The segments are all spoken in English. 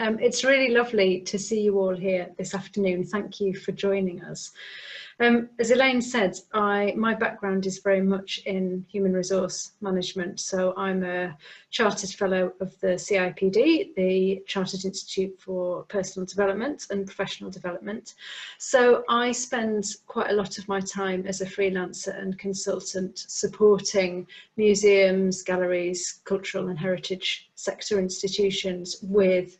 It's really lovely to see you all here this afternoon. Thank you for joining us. As Elaine said, my background is very much in human resource management. So I'm a Chartered Fellow of the CIPD, the Chartered Institute for Personal Development and Professional Development. So I spend quite a lot of my time as a freelancer and consultant supporting museums, galleries, cultural and heritage sector institutions with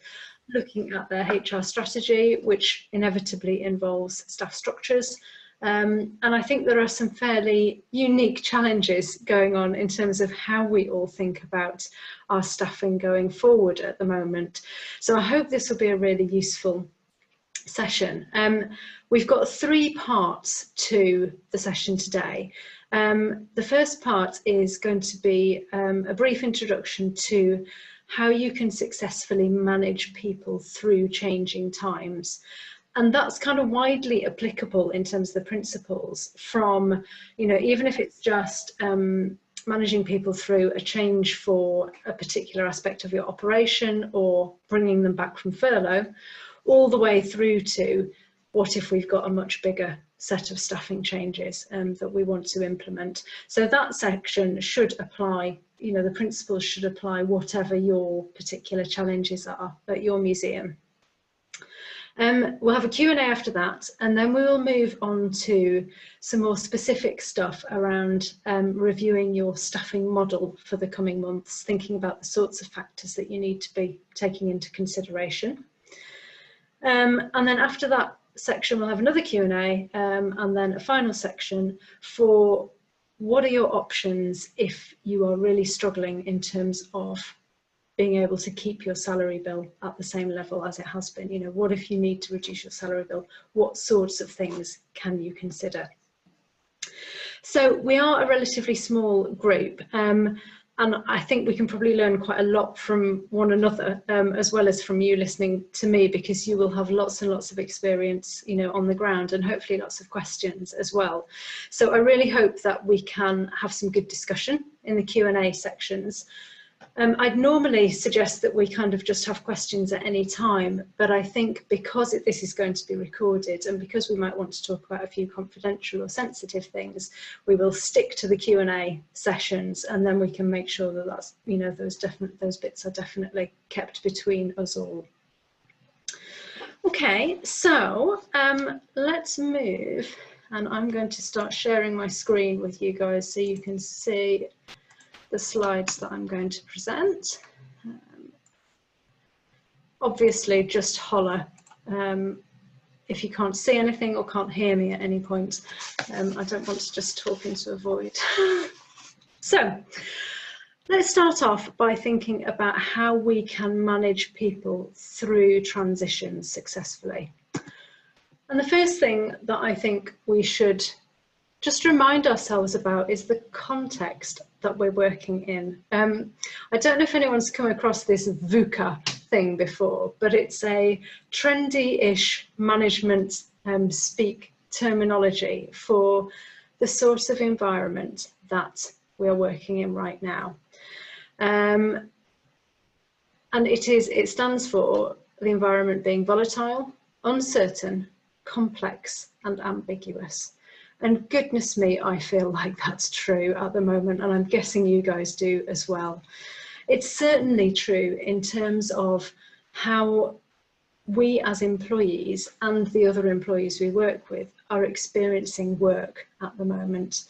looking at their HR strategy, which inevitably involves staff structures. And I think there are some fairly unique challenges going on in terms of how we all think about our staffing going forward at the moment. So I hope this will be a really useful session. We've got 3 parts to the session today. The first part is going to be a brief introduction to how you can successfully manage people through changing times. And that's kind of widely applicable in terms of the principles from, even if it's just managing people through a change for a particular aspect of your operation or bringing them back from furlough, all the way through to what if we've got a much bigger set of staffing changes that we want to implement. So that section should apply, the principles should apply whatever your particular challenges are at your museum. We'll have a Q&A after that, and then we will move on to some more specific stuff around reviewing your staffing model for the coming months, thinking about the sorts of factors that you need to be taking into consideration. And then after that section, we'll have another Q&A and then a final section for what are your options if you are really struggling in terms of being able to keep your salary bill at the same level as it has been. What if you need to reduce your salary bill? What sorts of things can you consider? So we are a relatively small group, and I think we can probably learn quite a lot from one another, as well as from you listening to me, because you will have lots and lots of experience, on the ground, and hopefully lots of questions as well. So I really hope that we can have some good discussion in the Q&A sections. I'd normally suggest that we kind of just have questions at any time, but I think because this is going to be recorded and because we might want to talk about a few confidential or sensitive things, we will stick to the Q&A sessions, and then we can make sure that that's, those bits are definitely kept between us all. Okay, so let's move, and I'm going to start sharing my screen with you guys so you can see the slides that I'm going to present. Obviously, just holler if you can't see anything or can't hear me at any point. I don't want to just talk into a void. So let's start off by thinking about how we can manage people through transitions successfully. And the first thing that I think we should just remind ourselves about is the context that we're working in. I don't know if anyone's come across this VUCA thing before, but it's a trendy-ish management speak terminology for the sort of environment that we are working in right now. And it stands for the environment being volatile, uncertain, complex, and ambiguous. And goodness me, I feel like that's true at the moment, and I'm guessing you guys do as well. It's certainly true in terms of how we as employees and the other employees we work with are experiencing work at the moment.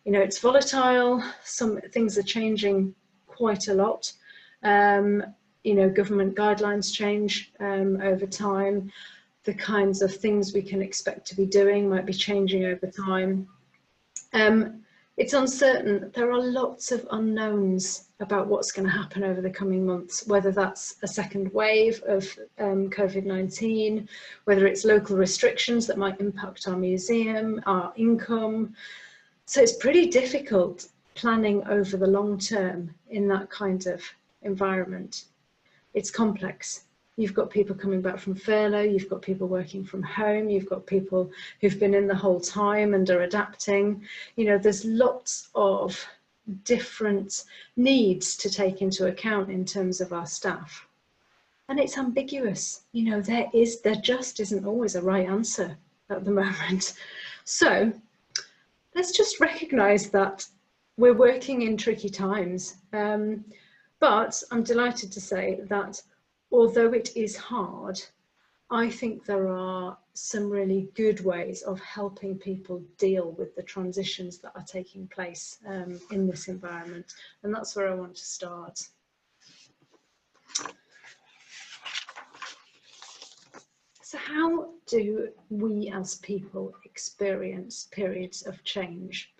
It's volatile, some things are changing quite a lot. Government guidelines change over time. The kinds of things we can expect to be doing might be changing over time. It's uncertain. There are lots of unknowns about what's going to happen over the coming months, whether that's a second wave of COVID-19, whether it's local restrictions that might impact our museum, our income. So it's pretty difficult planning over the long term in that kind of environment. It's complex. You've got people coming back from furlough, you've got people working from home, you've got people who've been in the whole time and are adapting. There's lots of different needs to take into account in terms of our staff. And it's ambiguous. You know, there just isn't always a right answer at the moment. So let's just recognise that we're working in tricky times. But I'm delighted to say that although it is hard, I think there are some really good ways of helping people deal with the transitions that are taking place in this environment. And that's where I want to start. So how do we as people experience periods of change?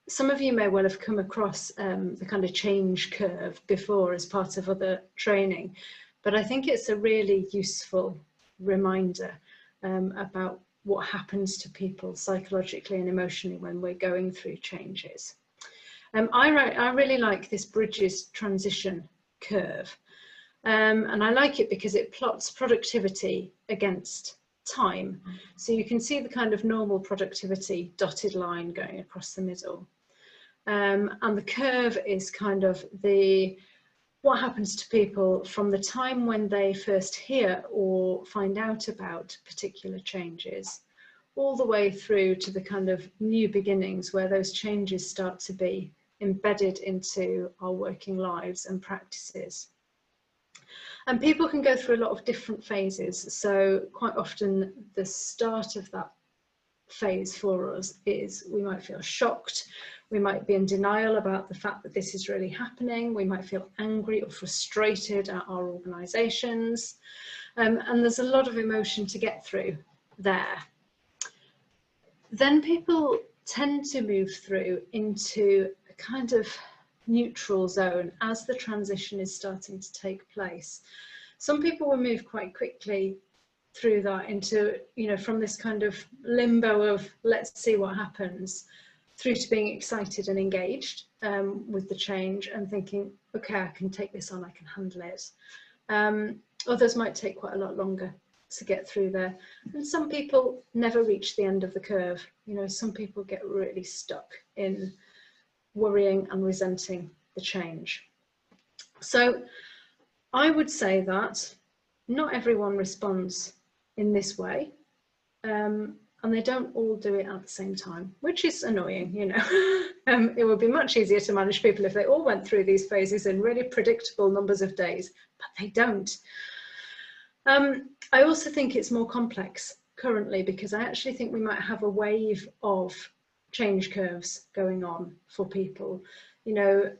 Some of you may well have come across the kind of change curve before as part of other training, but I think it's a really useful reminder about what happens to people psychologically and emotionally when we're going through changes. I really like this Bridges transition curve. And I like it because it plots productivity against time. So you can see the kind of normal productivity dotted line going across the middle. And the curve is kind of what happens to people from the time when they first hear or find out about particular changes, all the way through to the kind of new beginnings where those changes start to be embedded into our working lives and practices. And people can go through a lot of different phases. So quite often the start of that phase for us is we might feel shocked. We might be in denial about the fact that this is really happening. We might feel angry or frustrated at our organisations. And there's a lot of emotion to get through there. Then people tend to move through into a kind of neutral zone as the transition is starting to take place. Some people will move quite quickly through that into, you know, from this kind of limbo of let's see what happens, through to being excited and engaged with the change and thinking, okay, I can take this on, I can handle it. Others might take quite a lot longer to get through there. And some people never reach the end of the curve. You know, some people get really stuck in worrying and resenting the change. So I would say that not everyone responds in this way, and they don't all do it at the same time, which is annoying, you know. It would be much easier to manage people if they all went through these phases in really predictable numbers of days, but they don't. I also think it's more complex currently because I actually think we might have a wave of change curves going on for people. You know,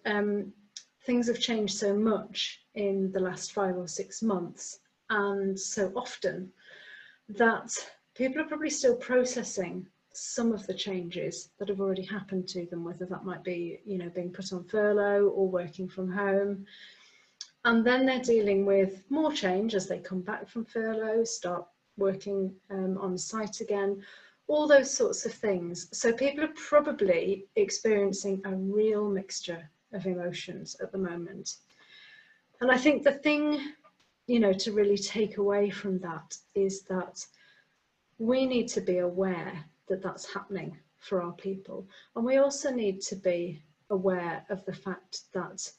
things have changed so much in the last 5 or 6 months and so often that people are probably still processing some of the changes that have already happened to them, whether that might be, you know, being put on furlough or working from home. And then they're dealing with more change as they come back from furlough, start working on site again, all those sorts of things. So people are probably experiencing a real mixture of emotions at the moment. And I think the thing, you know, to really take away from that is that we need to be aware that that's happening for our people. And we also need to be aware of the fact that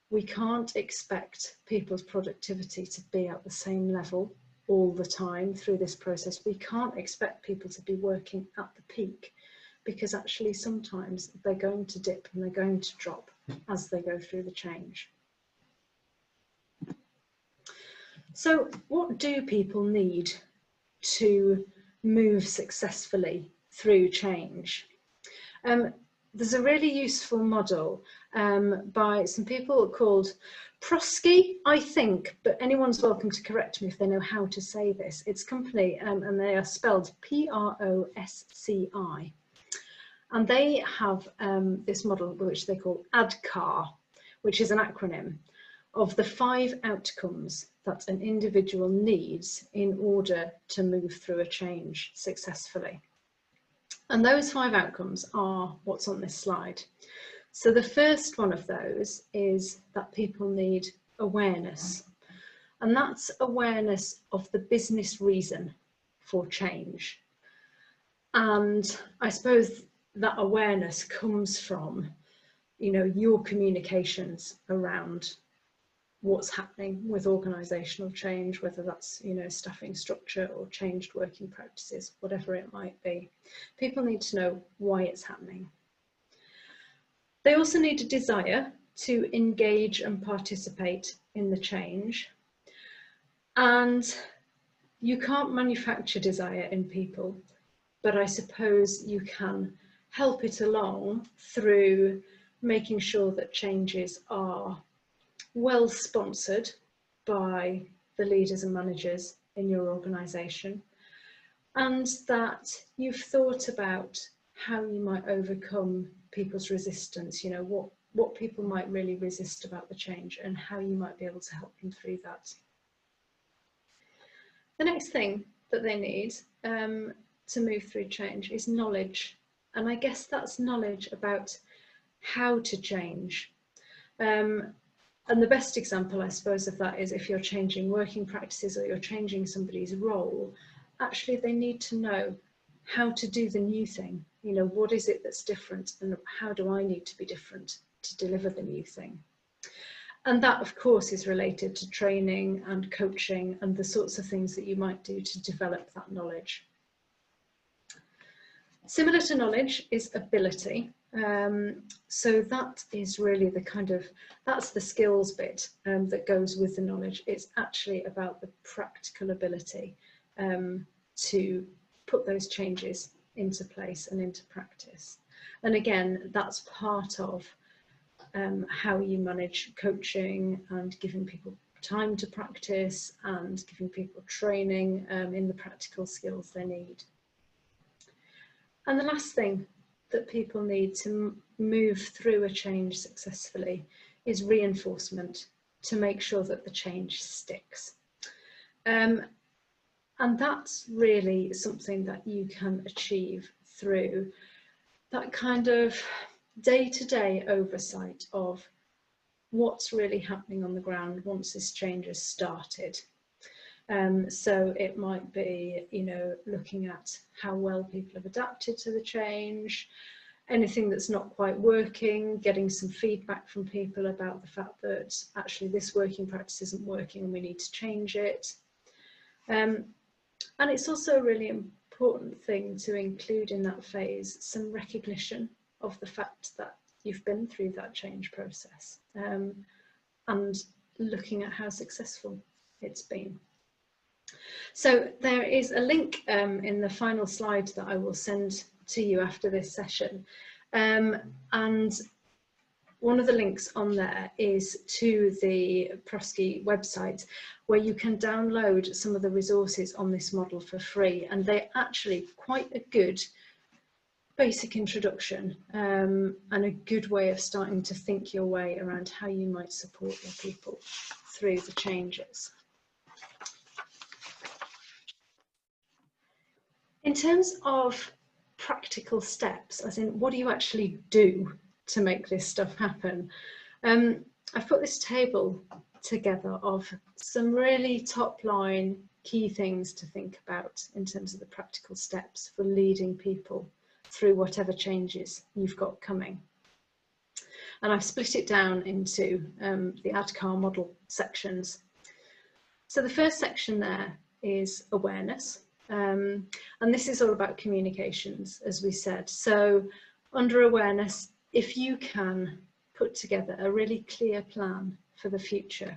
we can't expect people's productivity to be at the same level all the time through this process. We can't expect people to be working at the peak because actually sometimes they're going to dip and they're going to drop as they go through the change. So what do people need to move successfully through change? There's a really useful model by some people called Prosky, I think, but anyone's welcome to correct me if they know how to say this. It's company and they are spelled Prosci. And they have this model which they call AdCar, which is an acronym of the 5 outcomes that an individual needs in order to move through a change successfully. And those 5 outcomes are what's on this slide. So the first one of those is that people need awareness. And that's awareness of the business reason for change. And I suppose that awareness comes from, you know, your communications around what's happening with organisational change, whether that's, you know, staffing structure or changed working practices, whatever it might be. People need to know why it's happening. They also need a desire to engage and participate in the change. And you can't manufacture desire in people, but I suppose you can help it along through making sure that changes are well sponsored by the leaders and managers in your organisation, and that you've thought about how you might overcome people's resistance, you know, what people might really resist about the change and how you might be able to help them through that. The next thing that they need to move through change is knowledge. And I guess that's knowledge about how to change. And the best example, I suppose, of that is if you're changing working practices or you're changing somebody's role, actually they need to know how to do the new thing. You know, what is it that's different and how do I need to be different to deliver the new thing? And that, of course, is related to training and coaching and the sorts of things that you might do to develop that knowledge. Similar to knowledge is ability. So that is really the kind of, that's the skills bit that goes with the knowledge. It's actually about the practical ability to put those changes into place and into practice. And again, that's part of how you manage coaching and giving people time to practice and giving people training in the practical skills they need. And the last thing that people need to move through a change successfully is reinforcement to make sure that the change sticks. And that's really something that you can achieve through that kind of day-to-day oversight of what's really happening on the ground once this change has started. So it might be, you know, looking at how well people have adapted to the change, anything that's not quite working, getting some feedback from people about the fact that actually this working practice isn't working and we need to change it. And it's also a really important thing to include in that phase some recognition of the fact that you've been through that change process and looking at how successful it's been. So there is a link in the final slide that I will send to you after this session. And one of the links on there is to the Prosky website, where you can download some of the resources on this model for free. And they're actually quite a good basic introduction and a good way of starting to think your way around how you might support your people through the changes. In terms of practical steps, as in what do you actually do to make this stuff happen, I've put this table together of some really top line key things to think about in terms of the practical steps for leading people through whatever changes you've got coming. And I've split it down into the AdCar model sections. So the first section there is awareness. And this is all about communications, as we said. So under awareness, if you can put together a really clear plan for the future,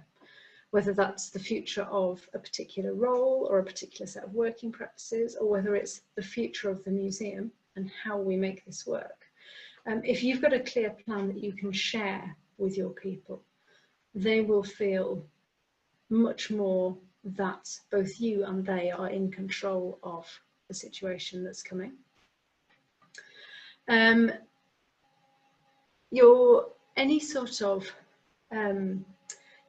whether that's the future of a particular role or a particular set of working practices, or whether it's the future of the museum and how we make this work. If you've got a clear plan that you can share with your people, they will feel much more that both you and they are in control of the situation that's coming. Any sort of kind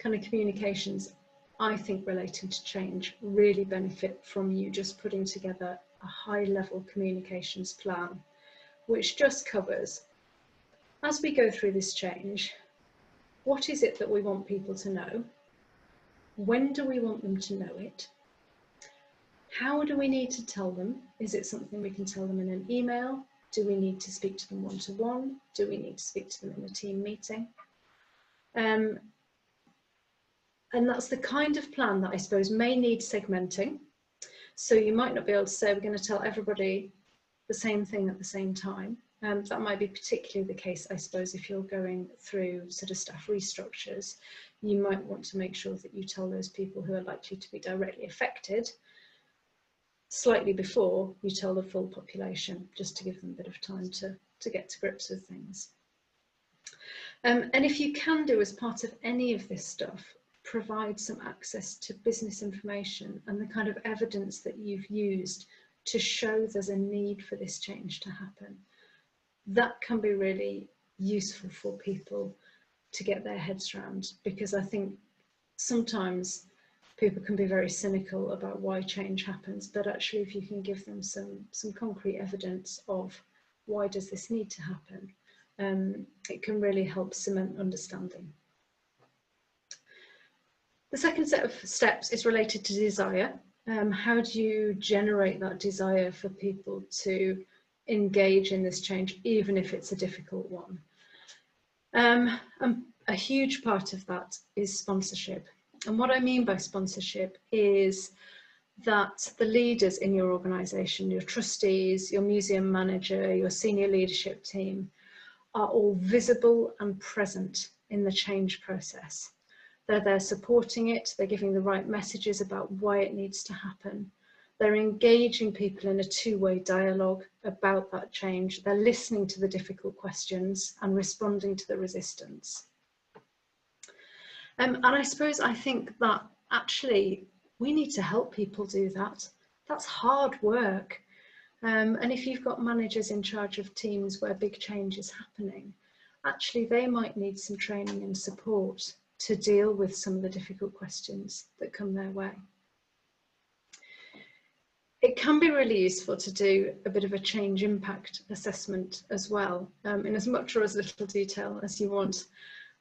of communications, I think, relating to change really benefit from you just putting together a high-level communications plan, which just covers, as we go through this change, what is it that we want people to know? When do we want them to know it? How do we need to tell them? Is it something we can tell them in an email? Do we need to speak to them one-to-one? Do we need to speak to them in a team meeting? And that's the kind of plan that I suppose may need segmenting. So you might not be able to say, we're going to tell everybody the same thing at the same time. That might be particularly the case, I suppose, if you're going through sort of staff restructures. You might want to make sure that you tell those people who are likely to be directly affected slightly before you tell the full population, just to give them a bit of time to get to grips with things. And if you can do, as part of any of this stuff, provide some access to business information and the kind of evidence that you've used to show there's a need for this change to happen. That can be really useful for people to get their heads around, because I think sometimes people can be very cynical about why change happens, but actually if you can give them some concrete evidence of why does this need to happen, it can really help cement understanding. The second set of steps is related to desire. How do you generate that desire for people to engage in this change, even if it's a difficult one? And a huge part of that is sponsorship. And what I mean by sponsorship is that the leaders in your organisation, your trustees, your museum manager, your senior leadership team, are all visible and present in the change process. They're there supporting it, they're giving the right messages about why it needs to happen. They're engaging people in a two-way dialogue about that change. They're listening to the difficult questions and responding to the resistance. And I suppose I think that actually we need to help people do that. That's hard work. And if you've got managers in charge of teams where big change is happening, actually they might need some training and support to deal with some of the difficult questions that come their way. It can be really useful to do a bit of a change impact assessment as well, in as much or as little detail as you want.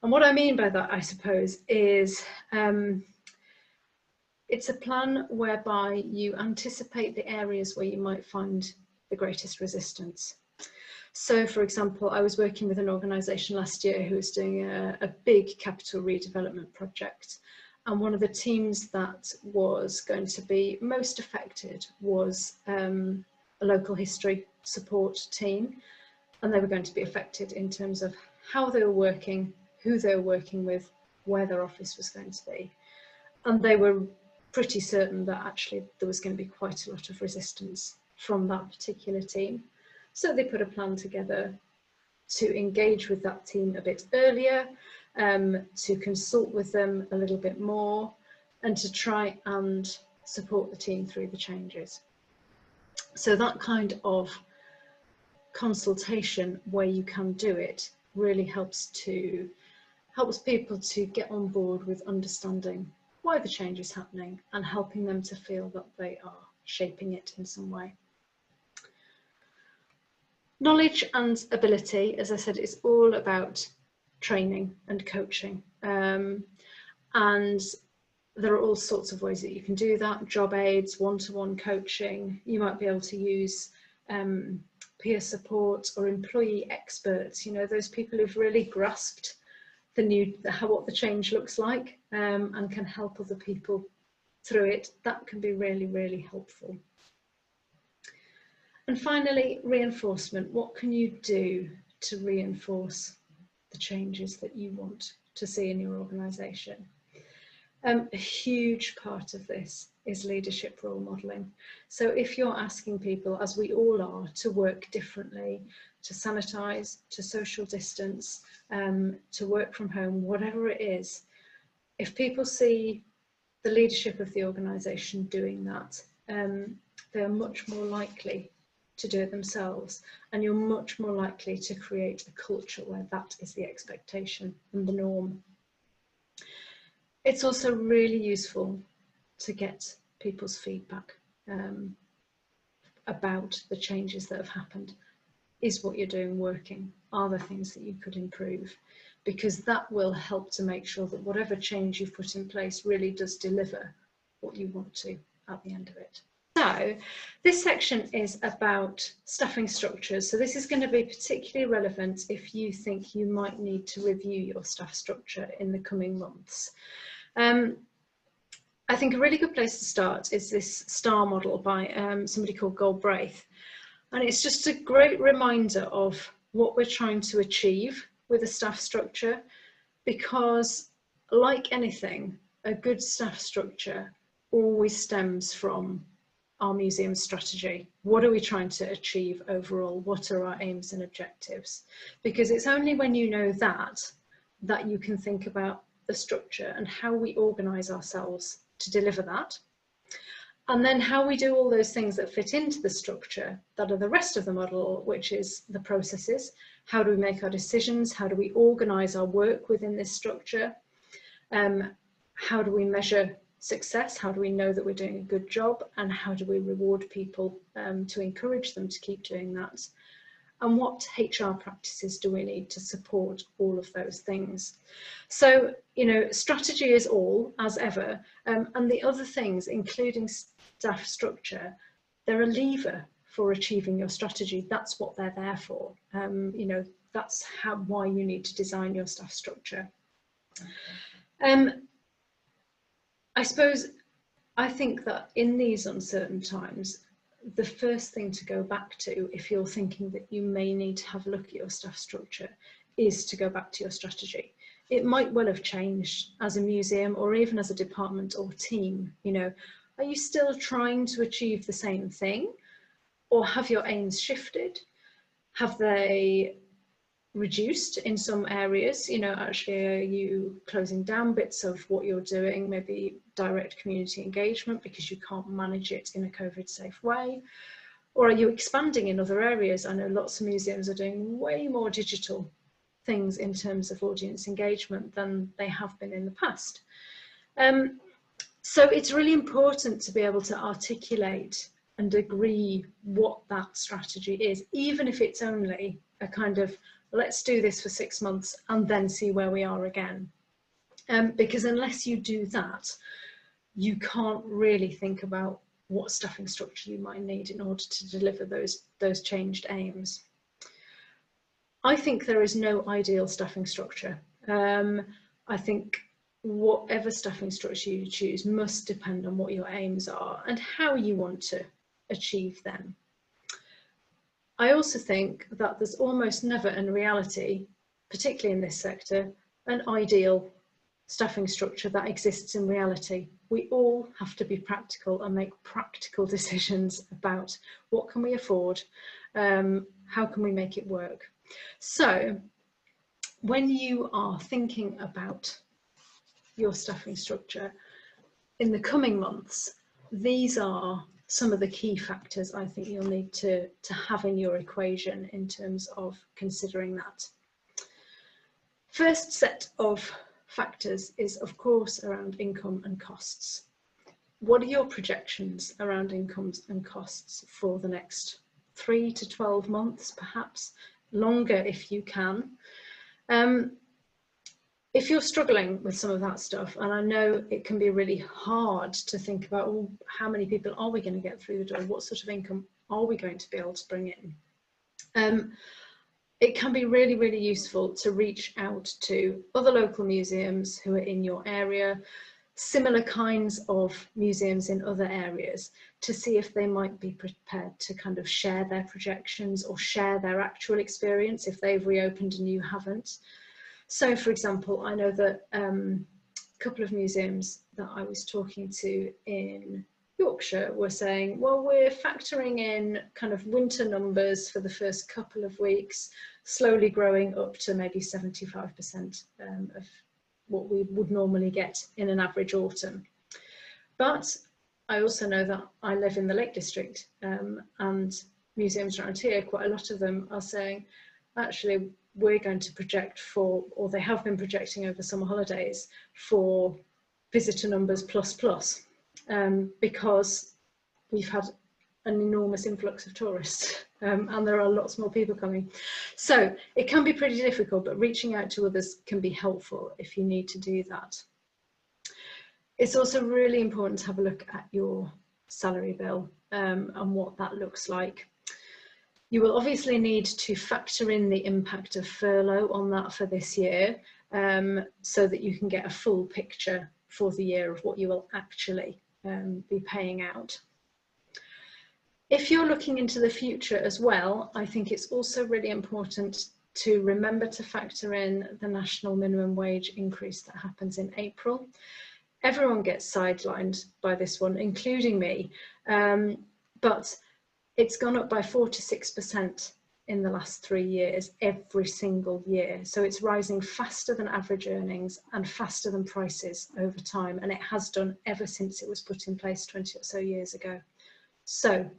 And what I mean by that, I suppose, is it's a plan whereby you anticipate the areas where you might find the greatest resistance. So, for example, I was working with an organisation last year who was doing a big capital redevelopment project. And one of the teams that was going to be most affected was a local history support team. And they were going to be affected in terms of how they were working, who they were working with, where their office was going to be. And they were pretty certain that actually there was going to be quite a lot of resistance from that particular team. So they put a plan together to engage with that team a bit earlier, to consult with them a little bit more, and to try and support the team through the changes. So that kind of consultation where you can do it really helps people to get on board with understanding why the change is happening and helping them to feel that they are shaping it in some way. Knowledge and ability, as I said, is all about training and coaching. And there are all sorts of ways that you can do that. Job aids, one-to-one coaching. You might be able to use peer support or employee experts, you know, those people who've really grasped what the change looks like, and can help other people through it. That can be really, really helpful. And finally, reinforcement. What can you do to reinforce the changes that you want to see in your organisation? A huge part of this is leadership role modelling. So if you're asking people, as we all are, to work differently, to sanitise, to social distance, to work from home, whatever it is, if people see the leadership of the organisation doing that, they are much more likely to do it themselves, and you're much more likely to create a culture where that is the expectation and the norm. It's also really useful to get people's feedback about the changes that have happened. Is what you're doing working? Are there things that you could improve? Because that will help to make sure that whatever change you've put in place really does deliver what you want to at the end of it. So this section is about staffing structures. So this is going to be particularly relevant if you think you might need to review your staff structure in the coming months. I think a really good place to start is this STAR model by somebody called Galbraith. And it's just a great reminder of what we're trying to achieve with a staff structure, because like anything, a good staff structure always stems from our museum strategy. What are we trying to achieve overall? What are our aims and objectives? Because it's only when you know that you can think about the structure and how we organise ourselves to deliver that. And then how we do all those things that fit into the structure that are the rest of the model, which is the processes. How do we make our decisions? How do we organise our work within this structure? How do we measure success? How do we know that we're doing a good job? And how do we reward people to encourage them to keep doing that? And what HR practices do we need to support all of those things? So, you know, strategy is all, as ever, and the other things, including staff structure, they're a lever for achieving your strategy. That's what they're there for. You know, that's why you need to design your staff structure. I suppose, I think that in these uncertain times, the first thing to go back to, if you're thinking that you may need to have a look at your staff structure, is to go back to your strategy. It might well have changed as a museum or even as a department or team. You know, are you still trying to achieve the same thing, or have your aims shifted? Have they reduced in some areas? You know, actually, are you closing down bits of what you're doing, maybe direct community engagement because you can't manage it in a COVID safe way? Or are you expanding in other areas? I know lots of museums are doing way more digital things in terms of audience engagement than they have been in the past. So it's really important to be able to articulate and agree what that strategy is, even if it's only a kind of, let's do this for 6 months and then see where we are again. Because unless you do that, you can't really think about what staffing structure you might need in order to deliver those changed aims. I think there is no ideal staffing structure. I think whatever staffing structure you choose must depend on what your aims are and how you want to achieve them. I also think that there's almost never in reality, particularly in this sector, an ideal staffing structure that exists in reality. We all have to be practical and make practical decisions about what can we afford, how can we make it work. So when you are thinking about your staffing structure in the coming months, these are some of the key factors I think you'll need to have in your equation in terms of considering that. First set of factors is, of course, around income and costs. What are your projections around incomes and costs for the next 3 to 12 months, perhaps longer if you can? If you're struggling with some of that stuff, and I know it can be really hard to think about, well, how many people are we going to get through the door? What sort of income are we going to be able to bring in? It can be really, really useful to reach out to other local museums who are in your area, similar kinds of museums in other areas, to see if they might be prepared to kind of share their projections or share their actual experience if they've reopened and you haven't. So, for example, I know that a couple of museums that I was talking to in Yorkshire were saying, well, we're factoring in kind of winter numbers for the first couple of weeks, slowly growing up to maybe 75% of what we would normally get in an average autumn. But I also know that I live in the Lake District, and museums around here, quite a lot of them are saying, actually, we're going to project for, or they have been projecting over summer holidays, for visitor numbers plus, because we've had an enormous influx of tourists, and there are lots more people coming. So it can be pretty difficult, but reaching out to others can be helpful if you need to do that. It's also really important to have a look at your salary bill and what that looks like. You will obviously need to factor in the impact of furlough on that for this year, so that you can get a full picture for the year of what you will actually be paying out. If you're looking into the future as well, I think it's also really important to remember to factor in the national minimum wage increase that happens in April. Everyone gets sidelined by this one, including me, but it's gone up by 4 to 6% in the last 3 years, every single year. So it's rising faster than average earnings and faster than prices over time, and it has done ever since it was put in place 20 or so years ago. So,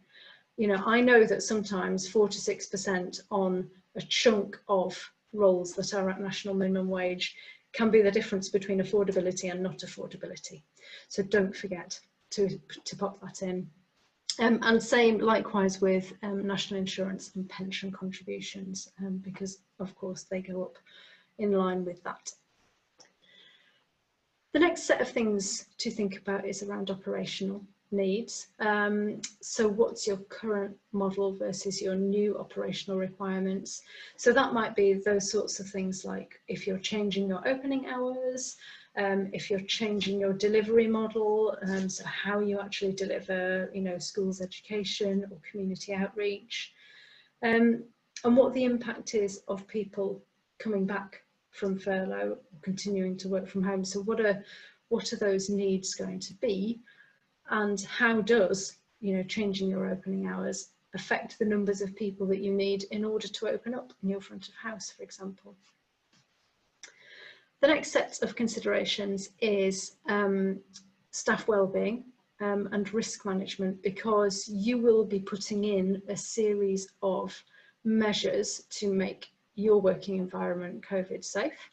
you know, I know that sometimes 4 to 6% on a chunk of roles that are at national minimum wage can be the difference between affordability and not affordability. So don't forget to pop that in. And same likewise with national insurance and pension contributions, because of course they go up in line with that. The next set of things to think about is around operational needs. So what's your current model versus your new operational requirements? So that might be those sorts of things like if you're changing your opening hours, if you're changing your delivery model, so how you actually deliver, you know, schools education or community outreach, and what the impact is of people coming back from furlough or continuing to work from home. So what are those needs going to be? And how does, you know, changing your opening hours affect the numbers of people that you need in order to open up in your front of house, for example? The next set of considerations is staff wellbeing and risk management, because you will be putting in a series of measures to make your working environment COVID safe.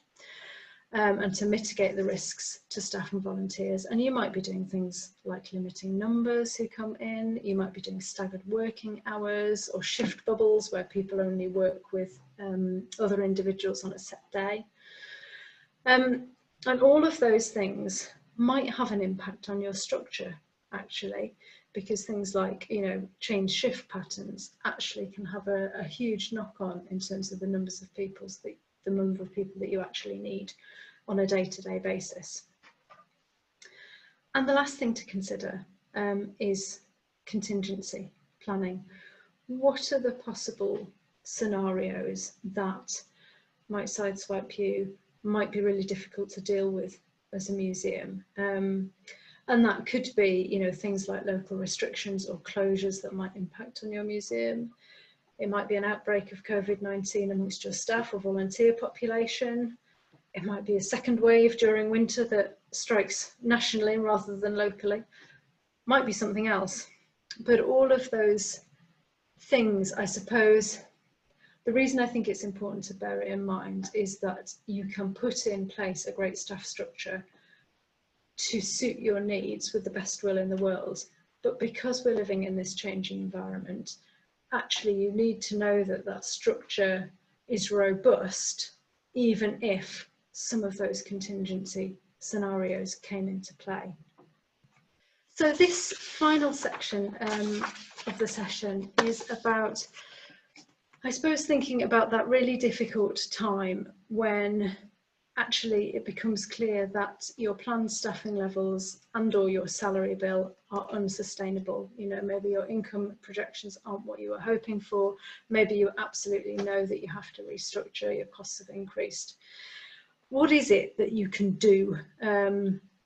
And to mitigate the risks to staff and volunteers. And you might be doing things like limiting numbers who come in, you might be doing staggered working hours or shift bubbles where people only work with other individuals on a set day. And all of those things might have an impact on your structure, actually, because things like, you know, change shift patterns actually can have a huge knock-on in terms of the numbers of people, the number of people that you actually need on a day-to-day basis. And the last thing to consider is contingency planning. What are the possible scenarios that might sideswipe you, might be really difficult to deal with as a museum? And that could be, you know, things like local restrictions or closures that might impact on your museum. It might be an outbreak of COVID-19 amongst your staff or volunteer population. It might be a second wave during winter that strikes nationally rather than locally. Might be something else. But all of those things, I suppose, the reason I think it's important to bear it in mind is that you can put in place a great staff structure to suit your needs with the best will in the world. But because we're living in this changing environment, actually you need to know that that structure is robust, even if some of those contingency scenarios came into play. So this final section of the session is about, I suppose, thinking about that really difficult time when actually it becomes clear that your planned staffing levels and or your salary bill are unsustainable. You know, maybe your income projections aren't what you were hoping for. Maybe you absolutely know that you have to restructure, your costs have increased. What is it that you can do?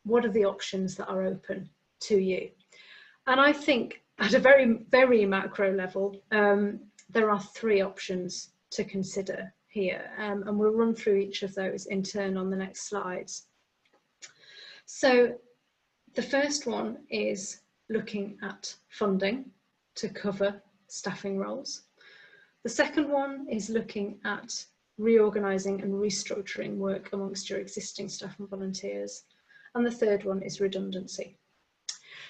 What are the options that are open to you? And I think at a very, very macro level, there are 3 options to consider here, and we'll run through each of those in turn on the next slides. So the first one is looking at funding to cover staffing roles. The second one is looking at reorganising and restructuring work amongst your existing staff and volunteers. And the third one is redundancy.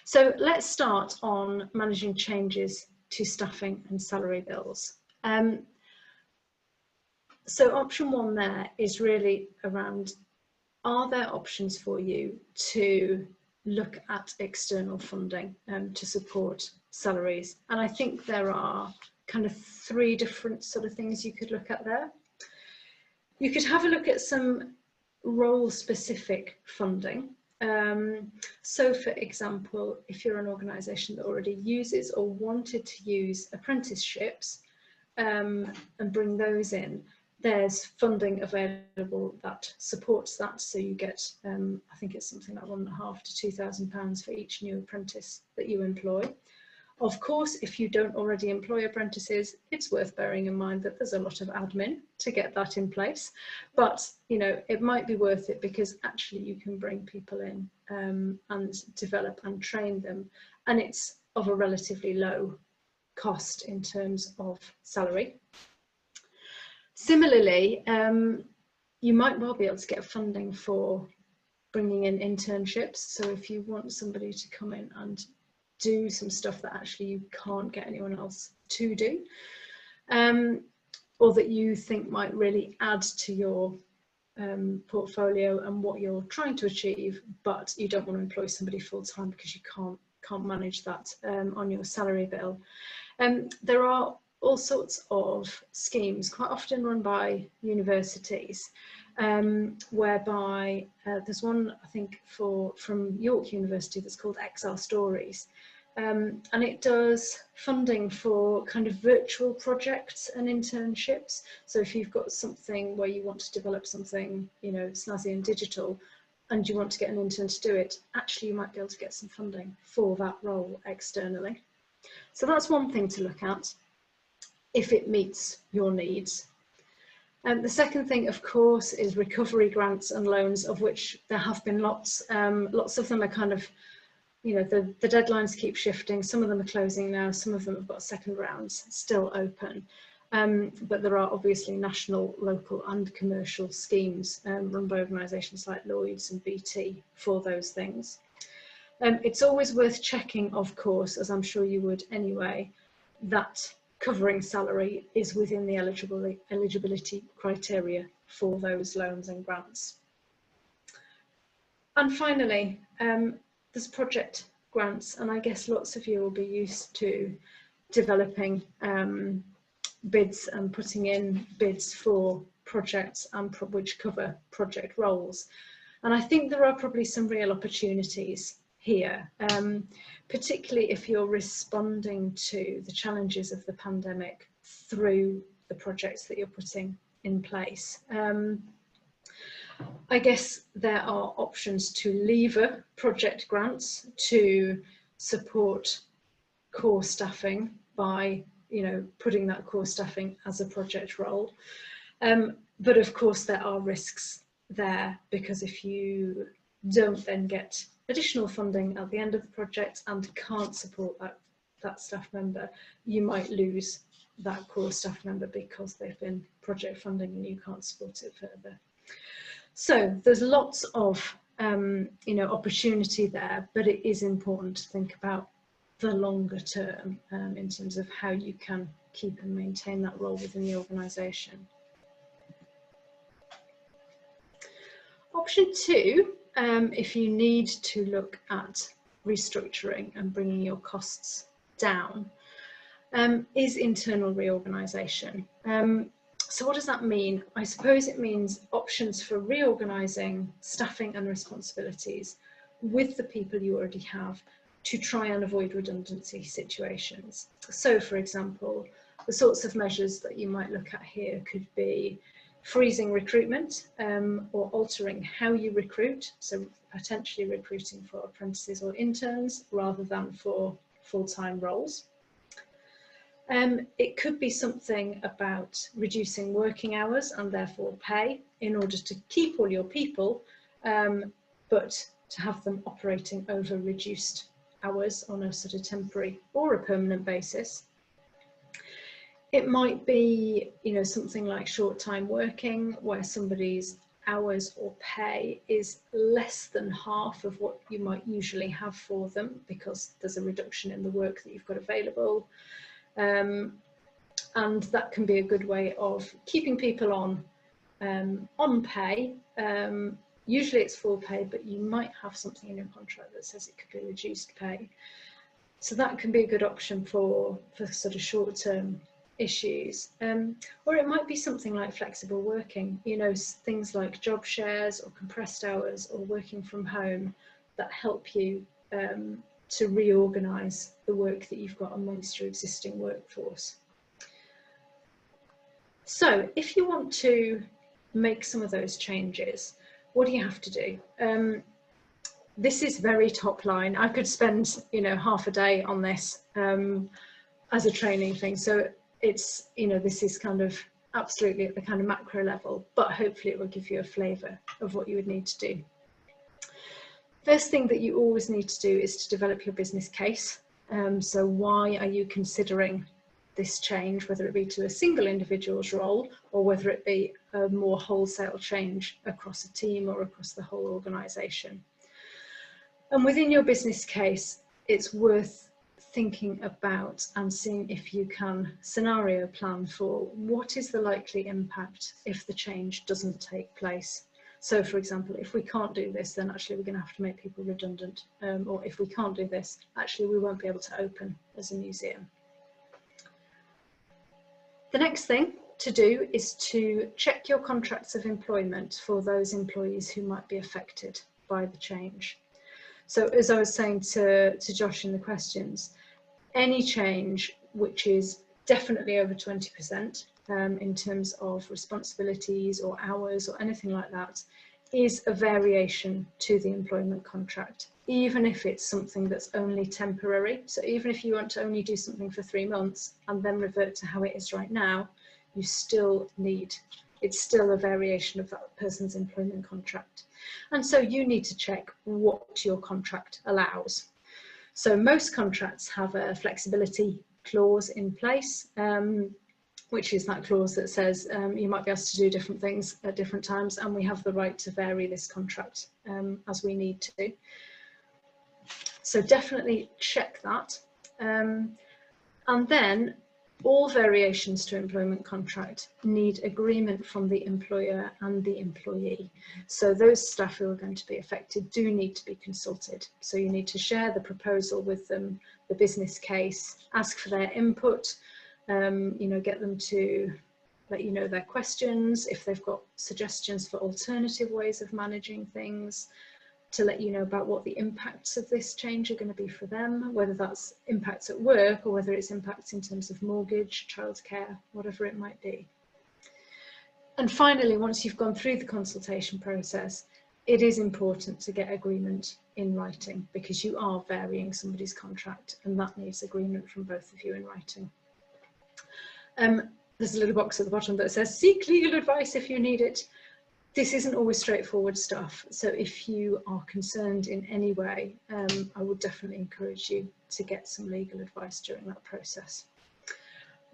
So let's start on managing changes to staffing and salary bills. So option 1 there is really around, are there options for you to look at external funding to support salaries? And I think there are kind of 3 different sort of things you could look at there. You could have a look at some role-specific funding. So for example, if you're an organisation that already uses or wanted to use apprenticeships and bring those in, there's funding available that supports that. So you get, I think it's something like £1,500 to £2,000 for each new apprentice that you employ. Of course, if you don't already employ apprentices, it's worth bearing in mind that there's a lot of admin to get that in place. But, you know, it might be worth it because actually you can bring people in and develop and train them. And it's of a relatively low cost in terms of salary. Similarly, you might well be able to get funding for bringing in internships. So if you want somebody to come in and do some stuff that actually you can't get anyone else to do, or that you think might really add to your portfolio and what you're trying to achieve, but you don't want to employ somebody full-time because you can't manage that on your salary bill. There are all sorts of schemes, quite often run by universities, whereby there's one, I think, from York University that's called XR Stories. And it does funding for kind of virtual projects and internships. So if you've got something where you want to develop something, you know, snazzy and digital, and you want to get an intern to do it, actually you might be able to get some funding for that role externally. So that's one thing to look at if it meets your needs. The second thing, of course, is recovery grants and loans, of which there have been lots. Lots of them are kind of, you know, the deadlines keep shifting. Some of them are closing now. Some of them have got second rounds still open. But there are obviously national, local and commercial schemes run by organisations like Lloyds and BT for those things. It's always worth checking, of course, as I'm sure you would anyway, that covering salary is within the eligibility criteria for those loans and grants. And finally, there's project grants, and I guess lots of you will be used to developing bids and putting in bids for projects and which cover project roles. And I think there are probably some real opportunities here, particularly if you're responding to the challenges of the pandemic through the projects that you're putting in place. I guess there are options to lever project grants to support core staffing by, you know, putting that core staffing as a project role. But of course there are risks there, because if you don't then get additional funding at the end of the project and can't support that staff member, you might lose that core staff member because they've been project funding and you can't support it further. So there's lots of you know, opportunity there, but it is important to think about the longer term in terms of how you can keep and maintain that role within the organisation. Option two, if you need to look at restructuring and bringing your costs down, is internal reorganisation. So what does that mean? I suppose it means options for reorganising staffing and responsibilities with the people you already have to try and avoid redundancy situations. So, for example, the sorts of measures that you might look at here could be freezing recruitment or altering how you recruit, so potentially recruiting for apprentices or interns rather than for full-time roles. It could be something about reducing working hours and therefore pay in order to keep all your people, but to have them operating over reduced hours on a sort of temporary or a permanent basis. It might be, you know, something like short-time working, where somebody's hours or pay is less than half of what you might usually have for them because there's a reduction in the work that you've got available. And that can be a good way of keeping people on pay. Usually it's full pay, but you might have something in your contract that says it could be reduced pay. So that can be a good option for sort of short-term issues. Or it might be something like flexible working, you know, things like job shares or compressed hours or working from home that help you to reorganise the work that you've got amongst your existing workforce. So if you want to make some of those changes, what do you have to do? This is very top line. I could spend, half a day on this as a training thing. So it's, this is kind of absolutely at the kind of macro level, but hopefully it will give you a flavour of what you would need to do. First thing that you always need to do is to develop your business case. So why are you considering this change, whether it be to a single individual's role or whether it be a more wholesale change across a team or across the whole organisation? And within your business case, it's worth thinking about and seeing if you can scenario plan for what is the likely impact if the change doesn't take place. So, for example, if we can't do this, then actually we're going to have to make people redundant. Or if we can't do this, actually we won't be able to open as a museum. The next thing to do is to check your contracts of employment for those employees who might be affected by the change. So as I was saying to Josh in the questions, any change which is definitely over 20% in terms of responsibilities or hours or anything like that is a variation to the employment contract, even if it's something that's only temporary. So even if you want to only do something for 3 months and then revert to how it is right now, you still need, it's still a variation of that person's employment contract. And so you need to check what your contract allows. So most contracts have a flexibility clause in place, which is that clause that says you might be asked to do different things at different times, and we have the right to vary this contract as we need to. So definitely check that. And then all variations to employment contract need agreement from the employer and the employee. So those staff who are going to be affected do need to be consulted. So you need to share the proposal with them, the business case, ask for their input, get them to let you know their questions, if they've got suggestions for alternative ways of managing things, to let you know about what the impacts of this change are going to be for them, whether that's impacts at work or whether it's impacts in terms of mortgage, childcare, whatever it might be. And finally, once you've gone through the consultation process, it is important to get agreement in writing because you are varying somebody's contract and that needs agreement from both of you in writing. There's a little box at the bottom that says seek legal advice if you need it. This isn't always straightforward stuff, so if you are concerned in any way, I would definitely encourage you to get some legal advice during that process.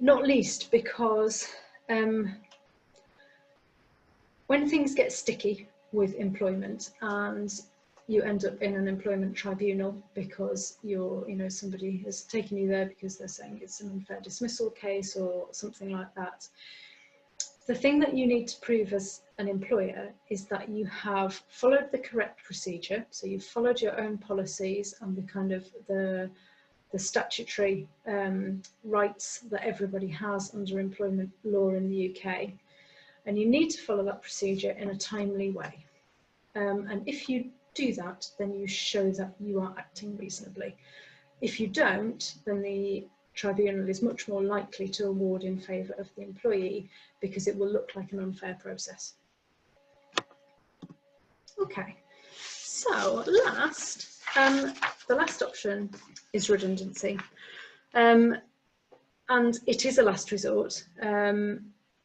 Not least because when things get sticky with employment and you end up in an employment tribunal because somebody has taken you there because they're saying it's an unfair dismissal case or something like that, the thing that you need to prove as an employer is that you have followed the correct procedure. So you've followed your own policies and the statutory rights that everybody has under employment law in the UK. And you need to follow that procedure in a timely way. And if you do that, then you show that you are acting reasonably. If you don't, then the tribunal is much more likely to award in favour of the employee because it will look like an unfair process. Okay, so the last option is redundancy. And it is a last resort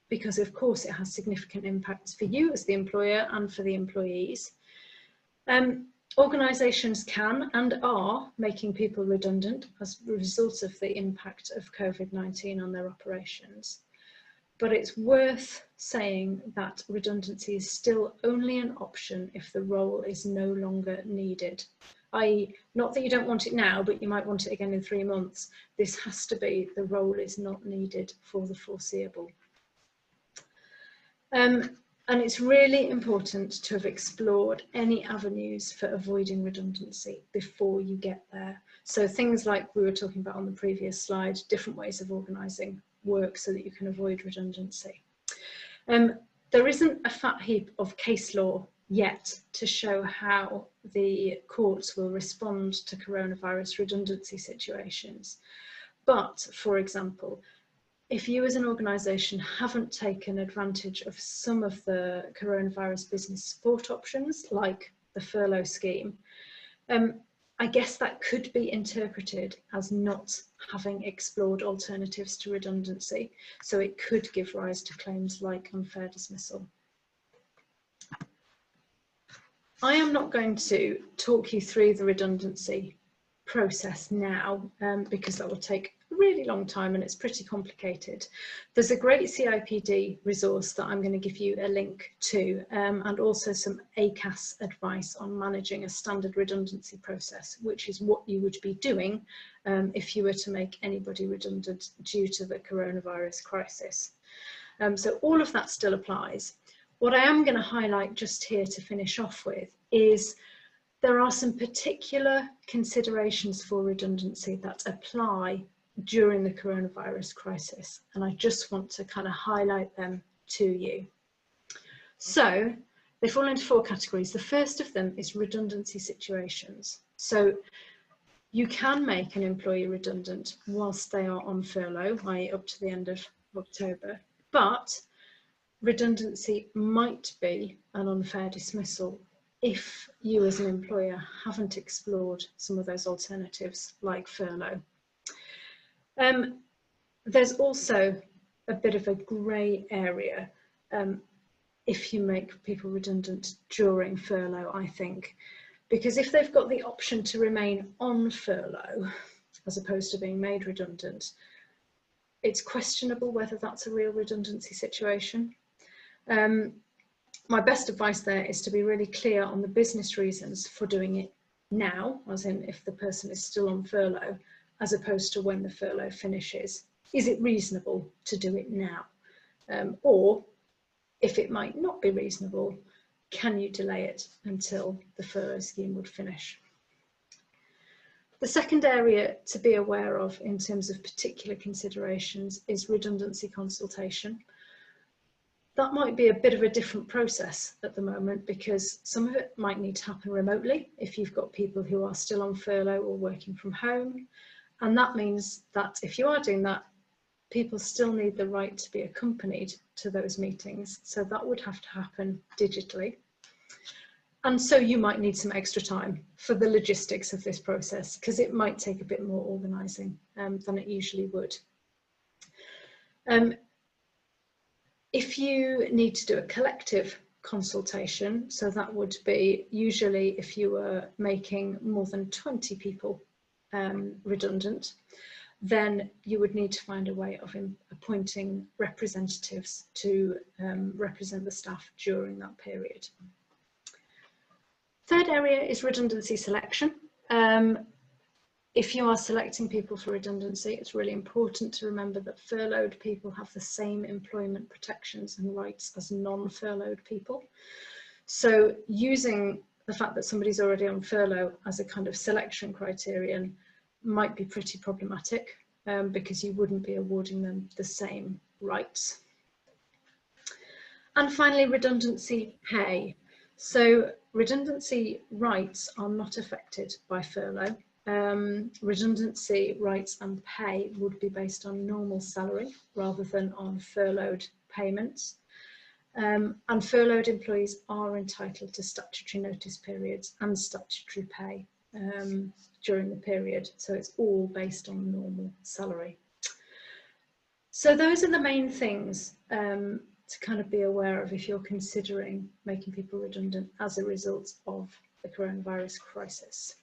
because of course it has significant impacts for you as the employer and for the employees. Organisations can and are making people redundant as a result of the impact of COVID-19 on their operations. But it's worth saying that redundancy is still only an option if the role is no longer needed. i.e., not that you don't want it now, but you might want it again in 3 months. This has to be the role is not needed for the foreseeable. And it's really important to have explored any avenues for avoiding redundancy before you get there. So things like we were talking about on the previous slide, different ways of organising work so that you can avoid redundancy. There isn't a fat heap of case law yet to show how the courts will respond to coronavirus redundancy situations. But, for example, if you as an organisation haven't taken advantage of some of the coronavirus business support options, like the furlough scheme, I guess that could be interpreted as not having explored alternatives to redundancy. So it could give rise to claims like unfair dismissal. I am not going to talk you through the redundancy process now because that will take a really long time and it's pretty complicated. There's a great CIPD resource that I'm going to give you a link to and also some ACAS advice on managing a standard redundancy process, which is what you would be doing if you were to make anybody redundant due to the coronavirus crisis. So all of that still applies. What I am going to highlight just here to finish off with is there are some particular considerations for redundancy that apply during the coronavirus crisis, and I just want to kind of highlight them to you. So they fall into 4 categories. The first of them is redundancy situations. So you can make an employee redundant whilst they are on furlough, i.e. up to the end of October, but redundancy might be an unfair dismissal if you as an employer haven't explored some of those alternatives like furlough. There's also a bit of a grey area if you make people redundant during furlough, I think, because if they've got the option to remain on furlough as opposed to being made redundant, it's questionable whether that's a real redundancy situation. My best advice there is to be really clear on the business reasons for doing it now, as in if the person is still on furlough, as opposed to when the furlough finishes. Is it reasonable to do it now? Or if it might not be reasonable, can you delay it until the furlough scheme would finish? The second area to be aware of in terms of particular considerations is redundancy consultation. That might be a bit of a different process at the moment because some of it might need to happen remotely if you've got people who are still on furlough or working from home. And that means that if you are doing that, people still need the right to be accompanied to those meetings. So that would have to happen digitally. And so you might need some extra time for the logistics of this process because it might take a bit more organising than it usually would. If you need to do a collective consultation, so that would be usually if you were making more than 20 people redundant, then you would need to find a way of appointing representatives to represent the staff during that period. Third area is redundancy selection. If you are selecting people for redundancy, it's really important to remember that furloughed people have the same employment protections and rights as non-furloughed people. So using the fact that somebody's already on furlough as a kind of selection criterion might be pretty problematic because you wouldn't be awarding them the same rights. And finally, redundancy pay. So redundancy rights are not affected by furlough. Redundancy rights and pay would be based on normal salary rather than on furloughed payments. And furloughed employees are entitled to statutory notice periods and statutory pay during the period. So it's all based on normal salary. So those are the main things to kind of be aware of if you're considering making people redundant as a result of the coronavirus crisis.